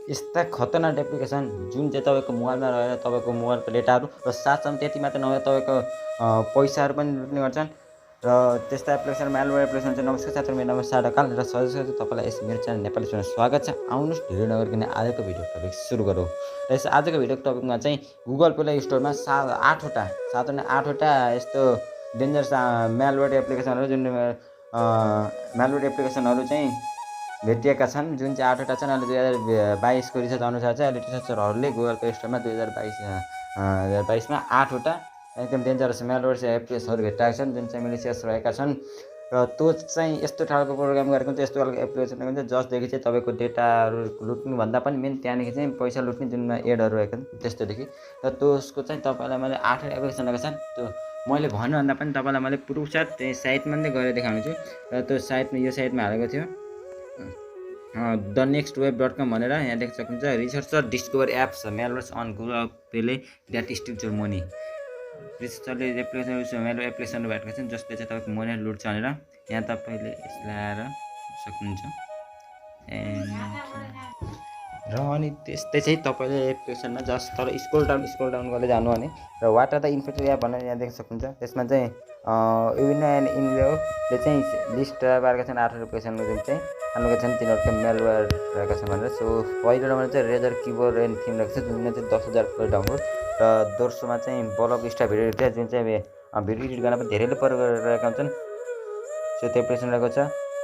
यस्ता खतरनाक एप्लिकेसन जुन चाहिँ तपाईँको मोबाइलमा रहेर तपाईँको मोबाइलको डेटाहरू र साथसाथै त्यति मात्र नभएर तपाईँको पैसाहरू पनि लुट्ने गर्छन् र त्यस्ता एप्लिकेसन म्यालवेयर एप्लिकेसन चाहिँ। नमस्कार साथीहरू, मेरो नाम सागर ढकाल र सधैँ तपाईँलाई यस मेरो च्यानल नेपाली च्यानल स्वागत छ। आउनुहोस् ढिलो नगरिकन आजको भिडियो टपिक सुरु गरौँ। र यस आजको भिडियोको टपिकमा चाहिँ गुगल प्ले स्टोरमा 8वटा यस्तो डेन्जरस म्यालवेयर एप्लिकेसनहरू जुन म्यालवेयर एप्लिकेसनहरू चाहिँ भेटिएका छन्, जुन चाहिँ 8वटा छन्। अहिले 2022को रिसर्च अनुसार चाहिँ अहिले रिसर्चरहरूले गुगल प्ले स्टोरमा 2022मा 8वटा एकदम डेन्जरस म्यालवेयर एप्लिकेसनहरू भेटाएका छन्, जुन चाहिँ मिलिसियस रहेका छन्। र त्यो चाहिँ यस्तो खालको प्रोग्राम गरेको हुन्छ, यस्तो खालको एप्लिकेसन हुन्छ जसदेखि चाहिँ तपाईँको डेटाहरू लुट्नुभन्दा पनि मेन त्यहाँदेखि चाहिँ पैसा लुट्ने जुनमा एडहरू रहेको छ त्यस्तोदेखि। र त्यसको चाहिँ तपाईँलाई मैले 8वटा एप्लिकेसन लगाएको छ। त्यो मैले भन्नुभन्दा पनि तपाईँलाई मैले प्रुफसाथ त्यही साइटमा नै गएर देखाउने छु। र त्यो साइटमा यो साइटमा हालेको थियो thenextweb.com भनेर। यहाँ देख्न सक्नुहुन्छ researcher discover apps malwares on Google Play that steals your money. रिसर्चरले म्यालवेयर एप्लिकेसन भेटेको छन् जसले चाहिँ तपाईँको मनी लुट्छ भनेर। यहाँ तपाईँले यसलाई आएर सक्नुहुन्छ। र अनि त्यस्तै चाहिँ तपाईँले एप्लिकेसनमा जस्ट तर स्क्रोल डाउन गर्दै जानु भने र what are the infected app भनेर यहाँ देख्न सक्नुहुन्छ। त्यसमा चाहिँ विभिन्न इन्डियाले चाहिँ लिस्ट पारेका छन् 8 एप्लिकेसनको जुन चाहिँ हाल्नुको छन् तिनीहरूको मेलवेयर रहेका छन् भनेर। सो पहिलो नम्बरमा चाहिँ रेजर किबोर्ड एन्ड थीम रहेको छ जुनमा चाहिँ 10,000 प्लस डाउनलोड। र दोस्रोमा चाहिँ ब्लग स्टार भिडियो एडिटर जुन चाहिँ भिडियो एडिट गर्न पनि धेरैले प्रयोग गरिरहेका हुन्छन्। सो त्यो एप्लिकेसन रहेको छ।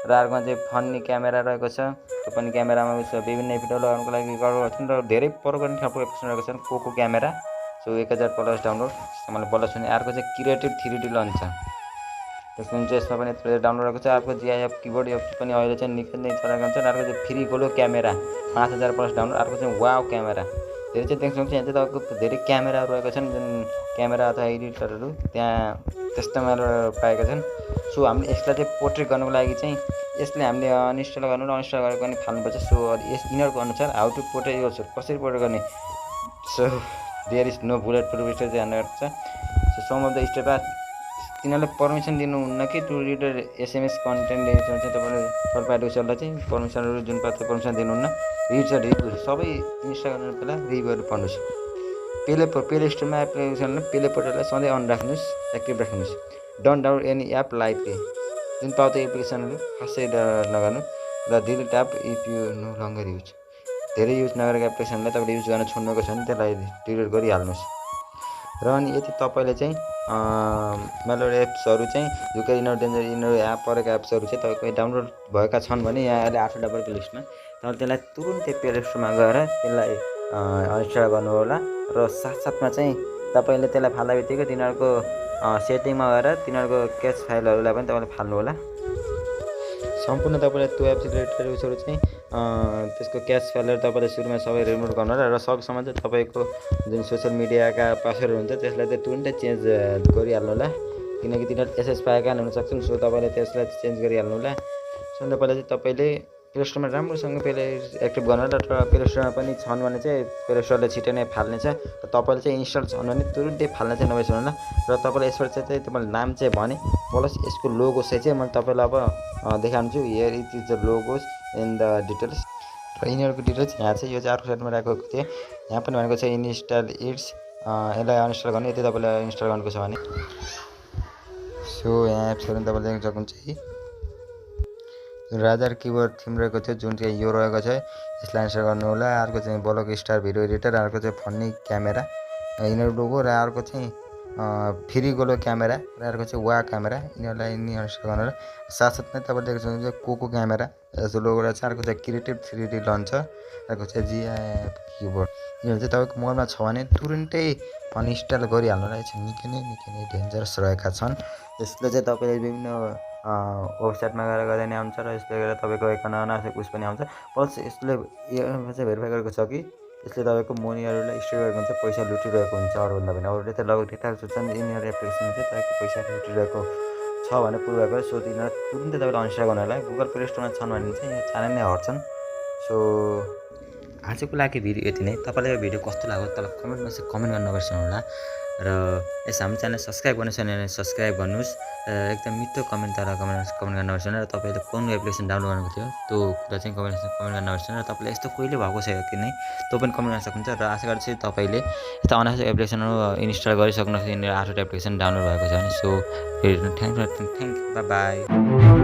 र अर्कोमा चाहिँ फन्नी क्यामेरा रहेको छ। त्यो पनि क्यामेरामा विभिन्न भिडियो लगाउनको लागि गरेको छन् र धेरै प्रयोग गर्ने खालको एप्लिकेसन रहेको छन्। Coco camera. So 1000 plus download मैले बल्ल सुने। अर्को चाहिँ क्रिएटिभ 3D लन्च छ, त्यसमा चाहिँ यसमा पनि यत्रो डाउनलोड रहेको छ। अर्को जिआइएफ किबोर्ड यो पनि अहिले चाहिँ निकै नै चलेको हुन्छ। अर्को चाहिँ फ्री गोलो क्यामेरा 5000 प्लस डाउनलोड। अर्को चाहिँ वाव क्यामेरा। धेरै चाहिँ देख्न सक्नुहुन्छ यहाँ चाहिँ तपाईँको धेरै क्यामेराहरू रहेको छन्, जुन क्यामेरा अथवा एडिटरहरू त्यहाँ त्यस्तोमा पाएका छन्। सो हामीले यसलाई चाहिँ पोर्ट्रेट गर्नुको लागि चाहिँ यसले हामीले अनइन्स्टल गर्नु र अनइन्स्टल गरेर पनि फाल्नुपर्छ। सो यिनीहरूको अनुसार हाउ टु पोर्ट्रेट यो कसरी पोर्ट्रेट गर्ने। So there is no bulletproof stage जानुपर्छ। So some of the step तिनीहरूले पर्मिसन दिनुहुन्न कि टु रिडर एसएमएस कन्टेन्ट चाहिँ तपाईँले थर्ड पार्टी वेबसाइटलाई चाहिँ पर्मिसनहरू जुन पात्र पर्मिसन दिनुहुन्न। रिभ्यू सबै इन्स्टल गर्नु बेला रिभ्यूहरू पढ्नुहोस्। प्ले स्टोरमा एप्लिकेसनले प्ले पोर्टललाई सधैँ अन राख्नुहोस्, एक्टिभ राख्नुहोस्। Don't download any app lightly, जुन पाउँदो एप्लिकेसनहरू खासै नगर्नु। र delete app if you no longer use, धेरै युज नगरेको एप्लिकेसनलाई तपाईँले युज गर्न छोड्नुको छ भने त्यसलाई डिलिट गरिहाल्नुहोस्। र अनि यति तपाईँले चाहिँ म्यालवेयर एप्सहरू चाहिँ जुन यिनीहरू एप परेका एप्सहरू चाहिँ तपाईँको डाउनलोड भएका छन् भने यहाँ अहिले 8वटा परेको लिस्टमा तपाईँले त्यसलाई तुरुन्तै प्ले स्टोरमा गएर त्यसलाई अनइन्स्टल गर्नु होला। र साथसाथमा चाहिँ तपाईँले त्यसलाई फाल्दा बित्तिकै तिनीहरूको सेटिङमा गएर तिनीहरूको क्याच फाइलहरूलाई पनि तपाईँले फाल्नु होला। सम्पूर्ण तपाईँले त्यो एप्स रिलेटेड उयोहरू चाहिँ त्यसको क्याच फाइलहरू तपाईँले सुरुमा सबै रिमुभ गर्नु होला। र सकेसम्म चाहिँ तपाईँको जुन सोसियल मिडियाका पासवर्डहरू हुन्छ त्यसलाई चाहिँ तुरुन्तै चेन्ज गरिहाल्नु होला, किनकि तिनीहरू एसएस पाएका हुनसक्छन्। सो तपाईँले त्यसलाई चेन्ज गरिहाल्नु होला। सबभन्दा पहिला चाहिँ तपाईँले प्ले स्टोरमा राम्रोसँग पहिला एक्टिभ गर्नु होला। र प्ले स्टोरमा पनि छन् भने चाहिँ प्ले स्टोरले छिटै नै फाल्नेछ। र तपाईँले चाहिँ इन्स्टल छन् भने तुरुन्तै फाल्ने चाहिँ नबिर्सनु होला। र तपाईँले यसबाट चाहिँ तपाईँले नाम चाहिँ भने प्लस यसको लोगो चाहिँ मैले तपाईँलाई अब देखाउँछु छु। Here it is the logos in the details. र यिनीहरूको डिटेल्स यहाँ चाहिँ यो चाहिँ अर्को साइडमा राखेको थिएँ। यहाँ पनि भनेको छ इन्स्टल इट्स, यसलाई अनइन्स्टल गर्नु यदि तपाईँलाई इन्स्टल गर्नुको छ भने। सो यहाँ एप्सहरू तपाईँले देख्न सक्नुहुन्छ। राजर किबोर्ड थिम रहेको थियो जुन चाहिँ यो रहेको छ, यसलाई इन्स्टल गर्नु होला। अर्को चाहिँ ब्लग स्टार भिडियो एडिटर, अर्को चाहिँ फन्नी क्यामेरा यिनीहरू लोगो, र अर्को चाहिँ फ्री गोलो क्यामेरा, र अर्को चाहिँ वा क्यामेरा, यिनीहरूलाई इन्स्टल गर्नु होला। साथसाथै तपाईँले देख्न सक्नुहुन्छ कोको क्यामेरा जस्तो लोगो रहेछ। अर्को चाहिँ क्रिएटिभ 3D लन्च, अर्को चाहिँ जिआइएफ किबोर्ड। यिनीहरू चाहिँ तपाईँको मोबाइलमा छ भने तुरुन्तै अनइन्स्टल गरिहाल्नु होला। निकै नै डेन्जरस रहेका छन्। यसले चाहिँ तपाईँले विभिन्न वेबसाइटमा गएर गर्दा नै आउँछ र यसले गर्दा तपाईँको एकाउन्ट अनावश्यक उस पनि आउँछ। प्लस यसले यो चाहिँ भेरिफाई गरेको छ कि यसले तपाईँको मनीहरूलाई स्टोर गरेको हुन्छ, पैसा लुटिरहेको हुन्छ। अरूभन्दा पनि अरूले त लगभग डेटा सोध्छन् यिनीहरू एप्लिकेसन चाहिँ तपाईँको पैसा लुटिरहेको छ भनेर प्रुभ भएको। सो तिनीहरू तुरुन्तै तपाईँले अनइन्स्टल गर्नु होला। गुगल प्ले स्टोरमा छन् भने चाहिँ यहाँ चाँडै नै हट्छन्। सो आजको लागि भिडियो यति नै। तपाईँलाई यो भिडियो कस्तो लाग्यो तल कमेन्टमा चाहिँ कमेन्ट गर्न नबिर्सनु होला र यस हाम्रो च्यानल सब्सक्राइब गर्नु छैन भने सब्सक्राइब गर्नुहोस् र एकदम मिठो कमेन्ट तल कमेन्ट गर्न नबिर्सनु र तपाईँले कुन एप्लिकेसन डाउनलोड गर्नुभएको थियो त्यो कुरा चाहिँ कमेन्ट गर्न नबिर्सनु र तपाईँले यस्तो कहिले भएको छ कि नै त्यो पनि कमेन्ट गर्न सक्नुहुन्छ र आशा गर्छु तपाईँले यस्तो अनावश्यक एप्लिकेसनहरू इन्स्टल गरिसक्नु 8वटा एप्लिकेसन डाउनलोड भएको छ भने सो थ्याङ्क बाई